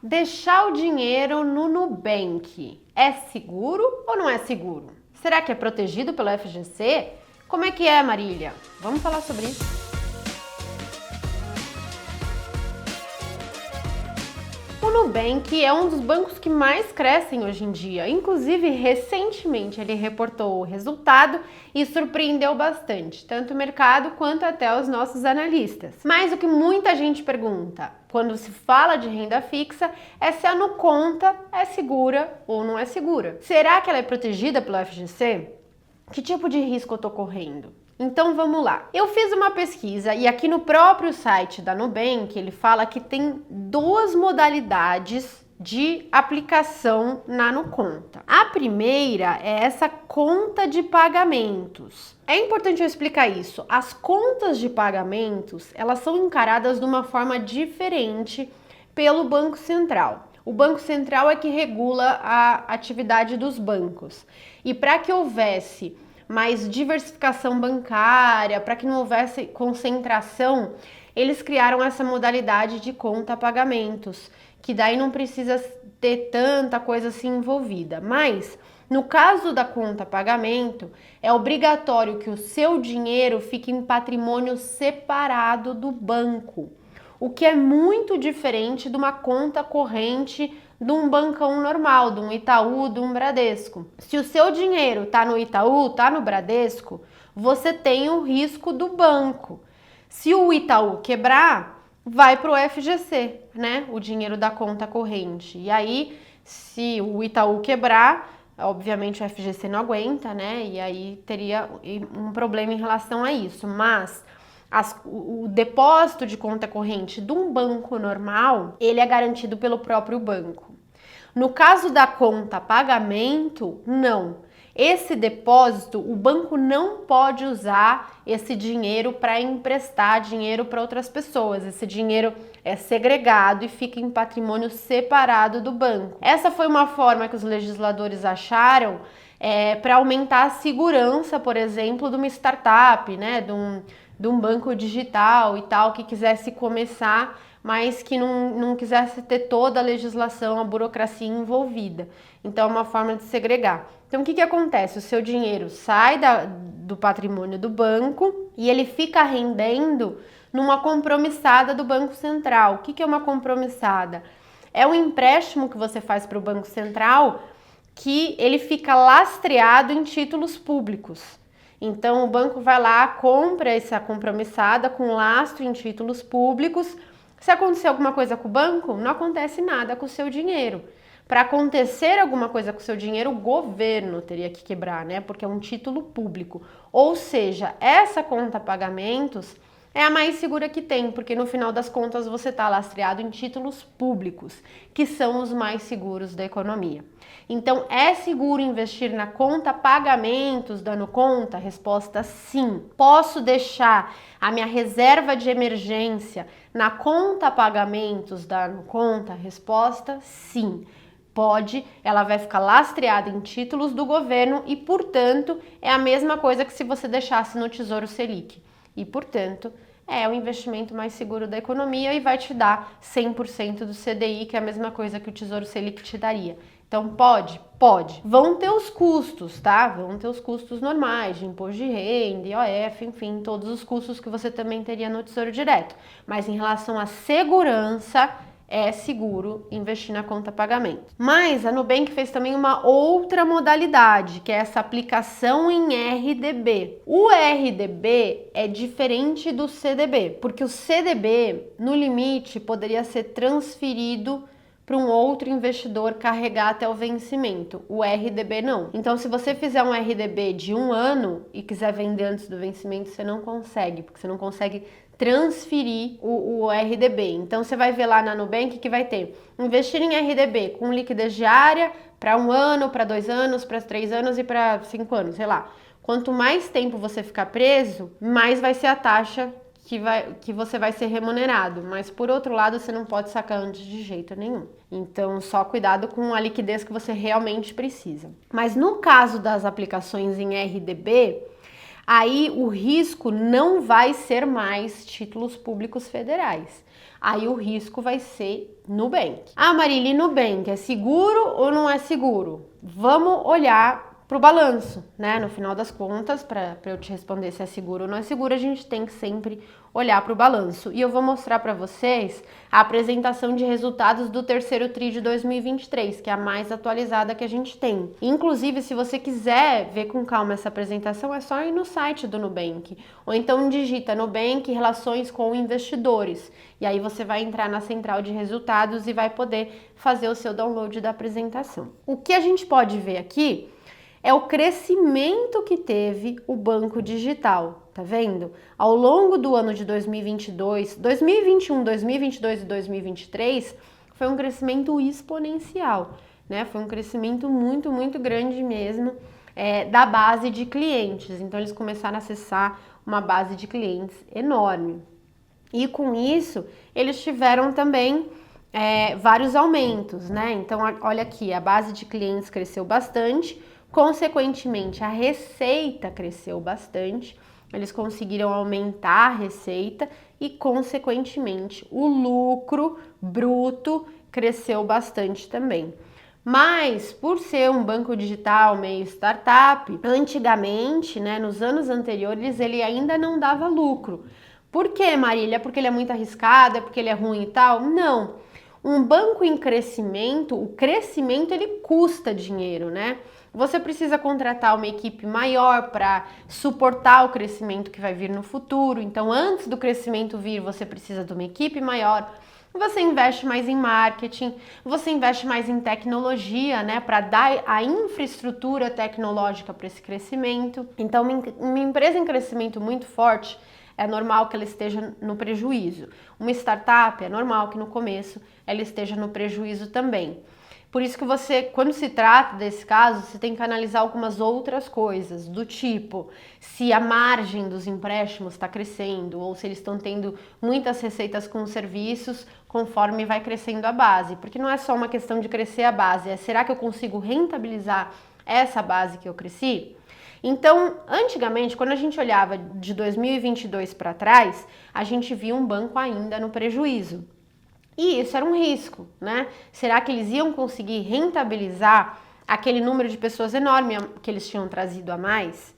Deixar o dinheiro no Nubank é seguro ou não é seguro? Será que é protegido pelo FGC? Como é que é, Marília? Vamos falar sobre isso. O Nubank é um dos bancos que mais crescem hoje em dia. Inclusive, recentemente ele reportou o resultado e surpreendeu bastante, tanto o mercado quanto até os nossos analistas. Mas o que muita gente pergunta quando se fala de renda fixa é se a Nuconta é segura ou não é segura. Será que ela é protegida pelo FGC? Que tipo de risco eu tô correndo? Então vamos lá. Eu fiz uma pesquisa e aqui no próprio site da Nubank ele fala que tem duas modalidades de aplicação na Nuconta. A primeira é essa conta de pagamentos. É importante eu explicar isso. As contas de pagamentos, elas são encaradas de uma forma diferente pelo Banco Central. O Banco Central é que regula a atividade dos bancos. E para que houvesse mais diversificação bancária, para que não houvesse concentração, eles criaram essa modalidade de conta pagamentos, que daí não precisa ter tanta coisa assim envolvida. Mas, no caso da conta pagamento, é obrigatório que o seu dinheiro fique em patrimônio separado do banco, o que é muito diferente de uma conta corrente de um bancão normal, de um Itaú, de um Bradesco. Se o seu dinheiro está no Itaú, está no Bradesco, você tem o risco do banco. Se o Itaú quebrar, vai para o FGC, né? O dinheiro da conta corrente. E aí, se o Itaú quebrar, obviamente o FGC não aguenta, né? E aí teria um problema em relação a isso. Mas o depósito de conta corrente de um banco normal, ele é garantido pelo próprio banco. No caso da conta pagamento, não. Esse depósito, o banco não pode usar esse dinheiro para emprestar dinheiro para outras pessoas. Esse dinheiro é segregado e fica em patrimônio separado do banco. Essa foi uma forma que os legisladores acharam para aumentar a segurança, por exemplo, de uma startup, né, de um banco digital e tal, que quisesse começar, mas que não quisesse ter toda a legislação, a burocracia envolvida. Então, é uma forma de segregar. Então, o que acontece? O seu dinheiro sai do patrimônio do banco e ele fica rendendo numa compromissada do Banco Central. O que é uma compromissada? É um empréstimo que você faz para o Banco Central que ele fica lastreado em títulos públicos. Então, o banco vai lá, compra essa compromissada com lastro em títulos públicos. Se acontecer alguma coisa com o banco, não acontece nada com o seu dinheiro. Para acontecer alguma coisa com o seu dinheiro, o governo teria que quebrar, né? Porque é um título público. Ou seja, essa conta pagamentos é a mais segura que tem, porque no final das contas você está lastreado em títulos públicos, que são os mais seguros da economia. Então, é seguro investir na conta pagamentos da Nuconta? Resposta sim. Posso deixar a minha reserva de emergência na conta pagamentos da Nuconta? Resposta sim. Pode, ela vai ficar lastreada em títulos do governo e, portanto, é a mesma coisa que se você deixasse no Tesouro Selic. E, portanto, é o investimento mais seguro da economia e vai te dar 100% do CDI, que é a mesma coisa que o Tesouro Selic te daria. Então, pode? Pode. Vão ter os custos, tá? Vão ter os custos normais de imposto de renda, IOF, enfim, todos os custos que você também teria no Tesouro Direto. Mas em relação à segurança, é seguro investir na conta pagamento. Mas a Nubank fez também uma outra modalidade, que é essa aplicação em RDB. O RDB é diferente do CDB, porque o CDB, no limite, poderia ser transferido para um outro investidor carregar até o vencimento. O RDB não. Então, se você fizer um RDB de 1 ano e quiser vender antes do vencimento, você não consegue, porque você não consegue transferir o RDB. Então, você vai ver lá na Nubank que vai ter investir em RDB com liquidez diária para 1 ano, para 2 anos, para 3 anos e para 5 anos, sei lá. Quanto mais tempo você ficar preso, mais vai ser a taxa que você vai ser remunerado, mas por outro lado você não pode sacar antes de jeito nenhum. Então só cuidado com a liquidez que você realmente precisa. Mas no caso das aplicações em RDB, aí o risco não vai ser mais títulos públicos federais. aí o risco vai ser Nubank. Ah, Marília, e Nubank é seguro ou não é seguro? Vamos olhar para o balanço, né? No final das contas, para eu te responder se é seguro ou não é seguro, a gente tem que sempre olhar para o balanço. E eu vou mostrar para vocês a apresentação de resultados do terceiro TRI de 2023, que é a mais atualizada que a gente tem. Inclusive, se você quiser ver com calma essa apresentação, é só ir no site do Nubank, ou então digita Nubank Relações com Investidores, e aí você vai entrar na central de resultados e vai poder fazer o seu download da apresentação. O que a gente pode ver aqui é o crescimento que teve o banco digital, tá vendo? Ao longo do ano de 2022, 2021, 2022 e 2023, foi um crescimento exponencial, né? Foi um crescimento muito grande mesmo da base de clientes. Então, eles começaram a acessar uma base de clientes enorme. E com isso, eles tiveram também vários aumentos, né? Então, olha aqui, a base de clientes cresceu bastante. Consequentemente, a receita cresceu bastante, eles conseguiram aumentar a receita e, consequentemente, o lucro bruto cresceu bastante também. Mas, por ser um banco digital meio startup, antigamente, né, nos anos anteriores, ele ainda não dava lucro. Por quê, Marília? Porque ele é muito arriscado, é porque ele é ruim e tal? Não. Um banco em crescimento, o crescimento ele custa dinheiro, né? Você precisa contratar uma equipe maior para suportar o crescimento que vai vir no futuro. Então, antes do crescimento vir, você precisa de uma equipe maior. Você investe mais em marketing, você investe mais em tecnologia, né, para dar a infraestrutura tecnológica para esse crescimento. Então, uma empresa em crescimento muito forte, é normal que ela esteja no prejuízo. Uma startup, é normal que no começo ela esteja no prejuízo também. Por isso que você, quando se trata desse caso, você tem que analisar algumas outras coisas, do tipo, se a margem dos empréstimos está crescendo ou se eles estão tendo muitas receitas com serviços conforme vai crescendo a base. Porque não é só uma questão de crescer a base, é será que eu consigo rentabilizar essa base que eu cresci? Então, antigamente, quando a gente olhava de 2022 para trás, a gente via um banco ainda no prejuízo. E isso era um risco, né? Será que eles iam conseguir rentabilizar aquele número de pessoas enorme que eles tinham trazido a mais?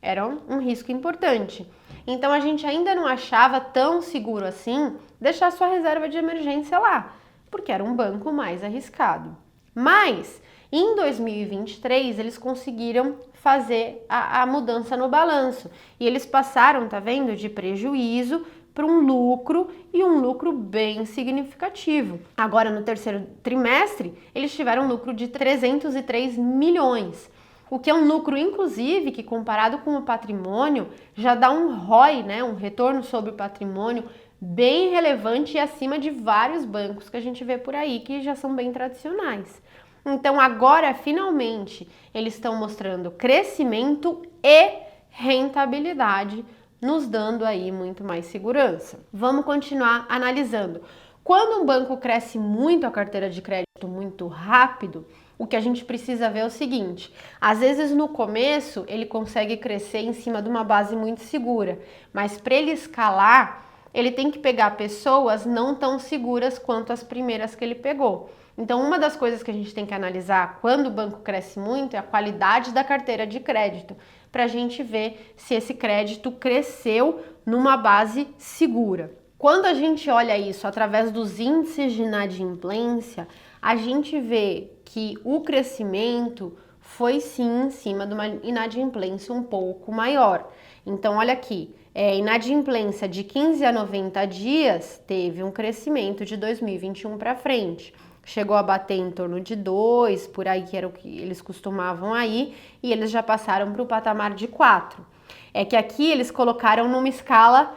Era um risco importante. Então a gente ainda não achava tão seguro assim deixar sua reserva de emergência lá, porque era um banco mais arriscado. Mas em 2023 eles conseguiram fazer a mudança no balanço e eles passaram, tá vendo, de prejuízo para um lucro e um lucro bem significativo. Agora, no terceiro trimestre, eles tiveram um lucro de 303 milhões, o que é um lucro, inclusive, que comparado com o patrimônio, já dá um ROI, né, um retorno sobre o patrimônio, bem relevante e acima de vários bancos que a gente vê por aí, que já são bem tradicionais. Então, agora, finalmente, eles estão mostrando crescimento e rentabilidade, nos dando aí muito mais segurança. Vamos continuar analisando. Quando um banco cresce muito a carteira de crédito muito rápido, o que a gente precisa ver é o seguinte: às vezes no começo ele consegue crescer em cima de uma base muito segura, mas para ele escalar, ele tem que pegar pessoas não tão seguras quanto as primeiras que ele pegou. Então, uma das coisas que a gente tem que analisar quando o banco cresce muito é a qualidade da carteira de crédito, para a gente ver se esse crédito cresceu numa base segura. Quando a gente olha isso através dos índices de inadimplência, a gente vê que o crescimento foi sim em cima de uma inadimplência um pouco maior. Então, olha aqui, inadimplência de 15 a 90 dias teve um crescimento de 2021 para frente. Chegou a bater em torno de 2, por aí que era o que eles costumavam aí, e eles já passaram para o patamar de 4. É que aqui eles colocaram numa escala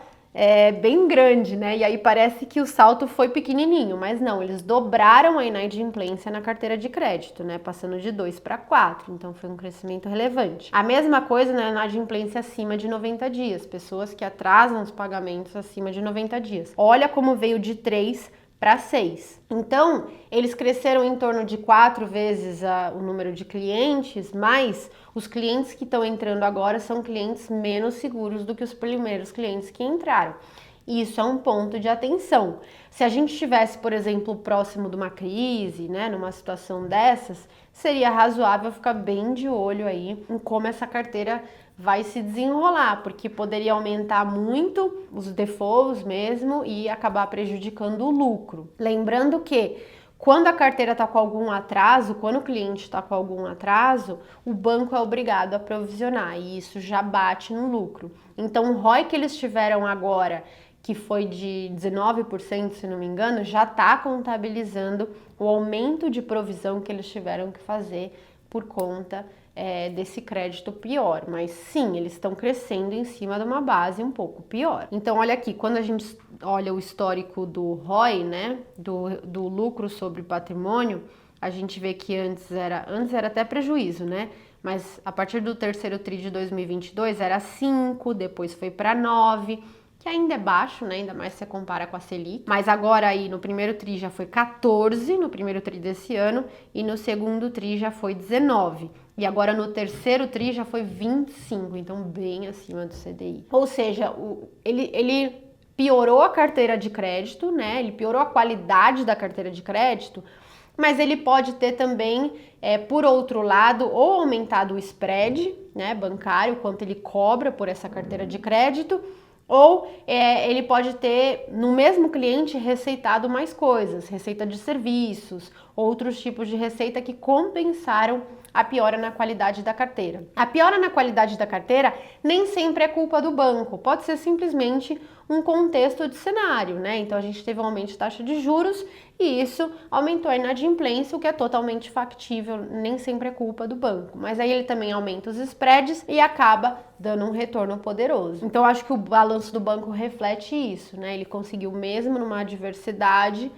bem grande, né? E aí parece que o salto foi pequenininho, mas não, eles dobraram a inadimplência na carteira de crédito, né? Passando de 2 para 4, então foi um crescimento relevante. A mesma coisa na inadimplência acima de 90 dias, pessoas que atrasam os pagamentos acima de 90 dias. Olha como veio de 3 para 6. Então, eles cresceram em torno de 4 vezes o número de clientes, mas os clientes que estão entrando agora são clientes menos seguros do que os primeiros clientes que entraram. E isso é um ponto de atenção. Se a gente estivesse, por exemplo, próximo de uma crise, né, numa situação dessas, seria razoável ficar bem de olho aí em como essa carteira vai se desenrolar, porque poderia aumentar muito os defaults mesmo e acabar prejudicando o lucro. Lembrando que quando a carteira está com algum atraso, quando o cliente está com algum atraso, o banco é obrigado a provisionar e isso já bate no lucro. Então o ROI que eles tiveram agora, que foi de 19%, se não me engano, já está contabilizando o aumento de provisão que eles tiveram que fazer por conta desse crédito pior, mas sim, eles estão crescendo em cima de uma base um pouco pior. Então, olha aqui, quando a gente olha o histórico do ROI, né, do lucro sobre patrimônio, a gente vê que antes era até prejuízo, né, mas a partir do terceiro tri de 2022 era 5, depois foi para 9, que ainda é baixo, né? Ainda mais se você compara com a Selic. Mas agora aí no primeiro tri já foi 14, no primeiro tri desse ano, e no segundo tri já foi 19. E agora no terceiro tri já foi 25, então bem acima do CDI. Ou seja, ele piorou a carteira de crédito, né? Ele piorou a qualidade da carteira de crédito, mas ele pode ter também, por outro lado, ou aumentado o spread, né, bancário, quanto ele cobra por essa carteira de crédito, ou ele pode ter, no mesmo cliente, receitado mais coisas, receita de serviços, outros tipos de receita que compensaram a piora na qualidade da carteira. A piora na qualidade da carteira nem sempre é culpa do banco, pode ser simplesmente um contexto de cenário, né? Então a gente teve um aumento de taxa de juros e isso aumentou a inadimplência, o que é totalmente factível, nem sempre é culpa do banco. Mas aí ele também aumenta os spreads e acaba dando um retorno poderoso. Então eu acho que o balanço do banco reflete isso, né? Ele conseguiu mesmo numa adversidade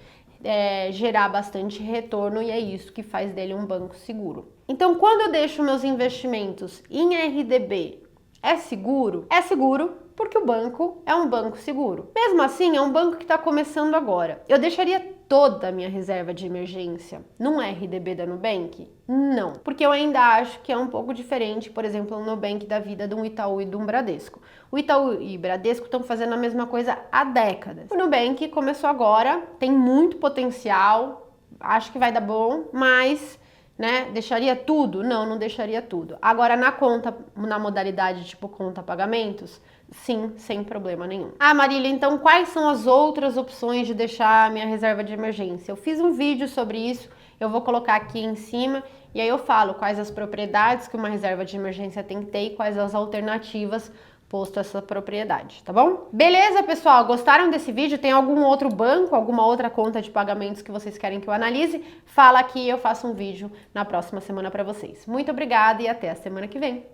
gerar bastante retorno e é isso que faz dele um banco seguro. Então, quando eu deixo meus investimentos em RDB, é seguro? É seguro porque o banco é um banco seguro. Mesmo assim, é um banco que está começando agora. Eu deixaria toda a minha reserva de emergência num RDB da Nubank? Não, porque eu ainda acho que é um pouco diferente, por exemplo, no Nubank da vida de um Itaú e de um Bradesco. O Itaú e o Bradesco estão fazendo a mesma coisa há décadas. O Nubank começou agora, tem muito potencial, acho que vai dar bom, mas né, deixaria tudo? Não, não deixaria tudo. Agora na conta, na modalidade tipo conta pagamentos, sim, sem problema nenhum. Ah, Marília, então quais são as outras opções de deixar a minha reserva de emergência? Eu fiz um vídeo sobre isso, eu vou colocar aqui em cima e aí eu falo quais as propriedades que uma reserva de emergência tem que ter e quais as alternativas posto essa propriedade, tá bom? Beleza, pessoal? Gostaram desse vídeo? Tem algum outro banco, alguma outra conta de pagamentos que vocês querem que eu analise? Fala aqui e eu faço um vídeo na próxima semana para vocês. Muito obrigada e até a semana que vem.